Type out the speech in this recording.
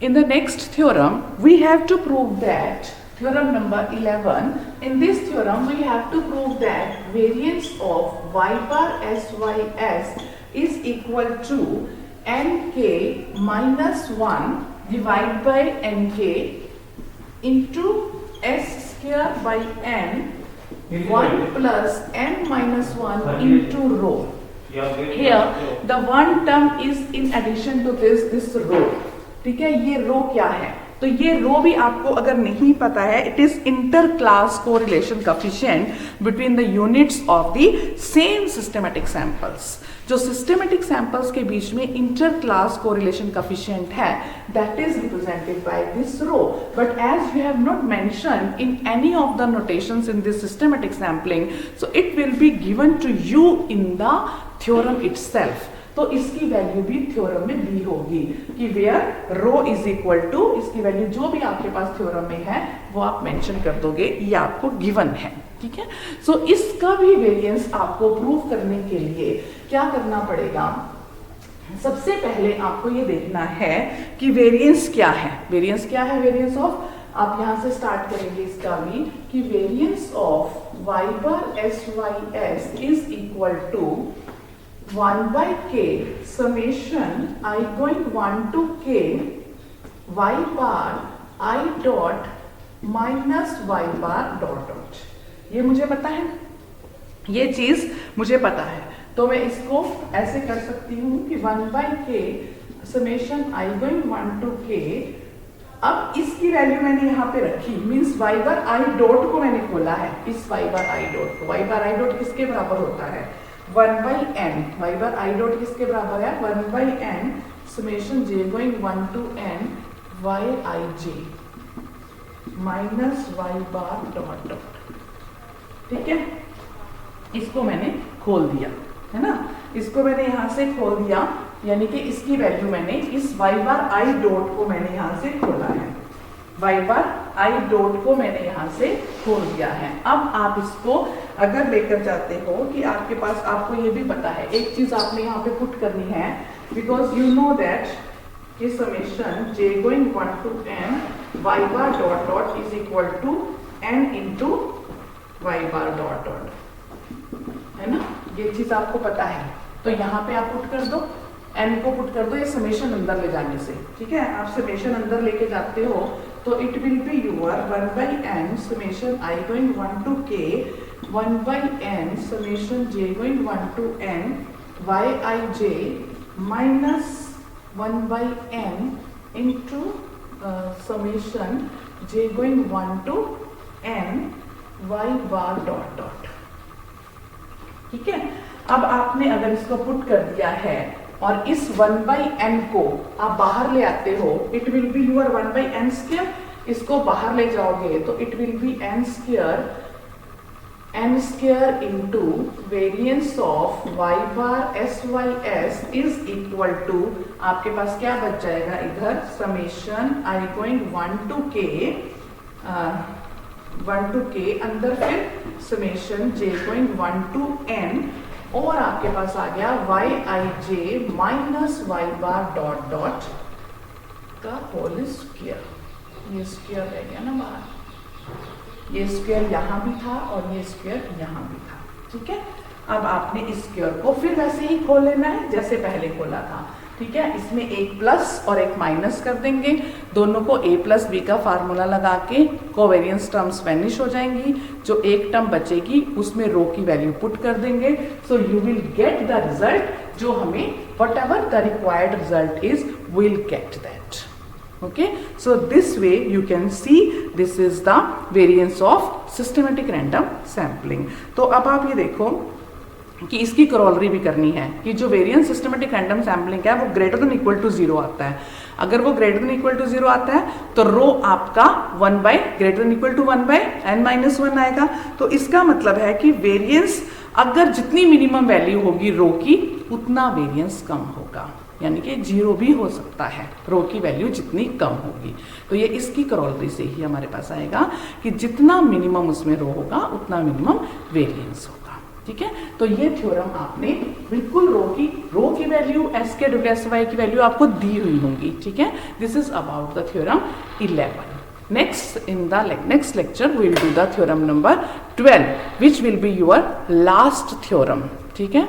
In the next theorem, we have to prove that theorem number 11. In this theorem, we have to prove that variance of y bar sys is equal to nk minus 1 divided by nk into s square by n 1 plus n minus 1 into rho. Here the one term is in addition to this rho. ठीक है, ये रो क्या है? तो ये रो भी आपको अगर नहीं पता है, it is inter class correlation coefficient between the units of the same systematic samples. जो सिस्टमैटिक सैंपल्स के बीच में इंटर क्लास कोरिलेशन कोएफिशिएंट है, that is represented by this rho. But as we have not mentioned in any of the notations in this systematic sampling, so it will be given to you in the theorem itself. तो इसकी value भी theorem में दी होगी कि where rho is equal to, इसकी value जो भी आपके पास थ्योरम में है वो आप मेंशन कर दोगे, ये आपको गिवन है. ठीक है, सो इसका भी वेरिएंस आपको प्रूव करने के लिए क्या करना पड़ेगा? सबसे पहले आपको ये देखना है कि वेरिएंस क्या है. वेरिएंस क्या है? वेरिएंस ऑफ, आप यहां से स्टार्ट करेंगे इसका भी, कि variance of y bar sys is equal to 1 by k summation I going 1 to k y bar I dot minus y bar dot dot. ये मुझे पता है, ये चीज मुझे पता है, तो मैं इसको ऐसे कर सकती हूँ कि 1 by k summation I going 1 to k. अब इसकी वैल्यू मैंने यहाँ पे रखी, means y bar I dot को मैंने खोला है, इस y bar I dot को. y bar I dot किसके बराबर होता है? 1 by n. y bar I dot किसके बराबर है? 1 by n summation j going 1 to n y I j minus y bar dot dot. ठीक है, इसको मैंने खोल दिया है ना, इसको मैंने यहां से खोल दिया, यानी कि इसकी वैल्यू मैंने इस y bar I dot को मैंने यहां से खोला है, y bar I dot को मैंने यहां से खोल दिया है. अब आप इसको अगर लेकर जाते हो कि आपके पास, आपको ये भी पता है, एक चीज आपने यहाँ पे पुट करनी है, बिकॉज यू नो दैट कि summation j going 1 to n y bar dot dot is equal to n into y bar dot dot, है ना, ये चीज आपको पता है. तो यहाँ पे आप पुट कर दो, n को पुट कर दो, ये समेशन अंदर ले जाने से. ठीक है, आप समेशन अंदर लेके जाते हो तो it will be your 1 by n summation I going 1 to k 1 by n summation j going 1 to n y I j minus 1 by n into summation j going 1 to n y bar dot dot. ठीक है, अब आपने अगर इसको put कर दिया है और इस 1 by n को आप बाहर ले आते हो, it will be your 1 by n square. इसको बाहर ले जाओगे तो it will be n square into variance of y bar sys is equal to, आपके पास क्या बच जाएगा इधर, summation I going 1 to k अंदर, फिर summation j going 1 to n, और आपके पास आ गया y I j minus y bar dot dot का होल स्क्वायर. ये स्क्वायर रह गया ना बाहर, ये स्क्वायर यहाँ भी था और ये स्क्वायर यहाँ भी था. ठीक है, अब आपने इस स्क्वायर को फिर वैसे ही खोल लेना है जैसे पहले खोला था. ठीक है, इसमें एक प्लस और एक माइनस कर देंगे, दोनों को a प्लस बी का फार्मूला लगा के कोवेरियंस टर्म्स वैनिश हो जाएंगी. जो एक टर्म बचेगी उसमें रो की वैल्यू पुट कर देंगे, so you will get the result जो हमें, what ever the required result is, will get that. Okay, so this way you can see this is the variance of systematic random sampling. तो अब आप ये देखो कि इसकी करोलरी भी करनी है कि जो वेरिएंस सिस्टमैटिक रैंडम सैम्पलिंग है वो ग्रेटर देन इक्वल टू 0 आता है. अगर वो ग्रेटर देन इक्वल टू 0 आता है तो रो आपका 1 by greater than equal to 1 by n minus 1 आएगा. तो इसका मतलब है कि वेरिएंस, अगर जितनी मिनिमम वैल्यू होगी रो की, उतना वेरिएंस कम होगा, यानी कि 0 भी हो सकता है रो की वैल्यू जितनी कम होगी. तो ये इसकी करोलरी से ही हमारे पास आएगा कि जितना मिनिमम उसमें रो होगा उतना मिनिमम वेरिएंस होगा. ठीक है, तो ये थ्योरम आपने बिल्कुल रो की वैल्यू एस के डुकेस वाई की वैल्यू आपको दी हुई होंगी, ठीक है। This is about the theorem 11. Next, in the next lecture, we will do the theorem number 12, which will be your last theorem. ठीक है,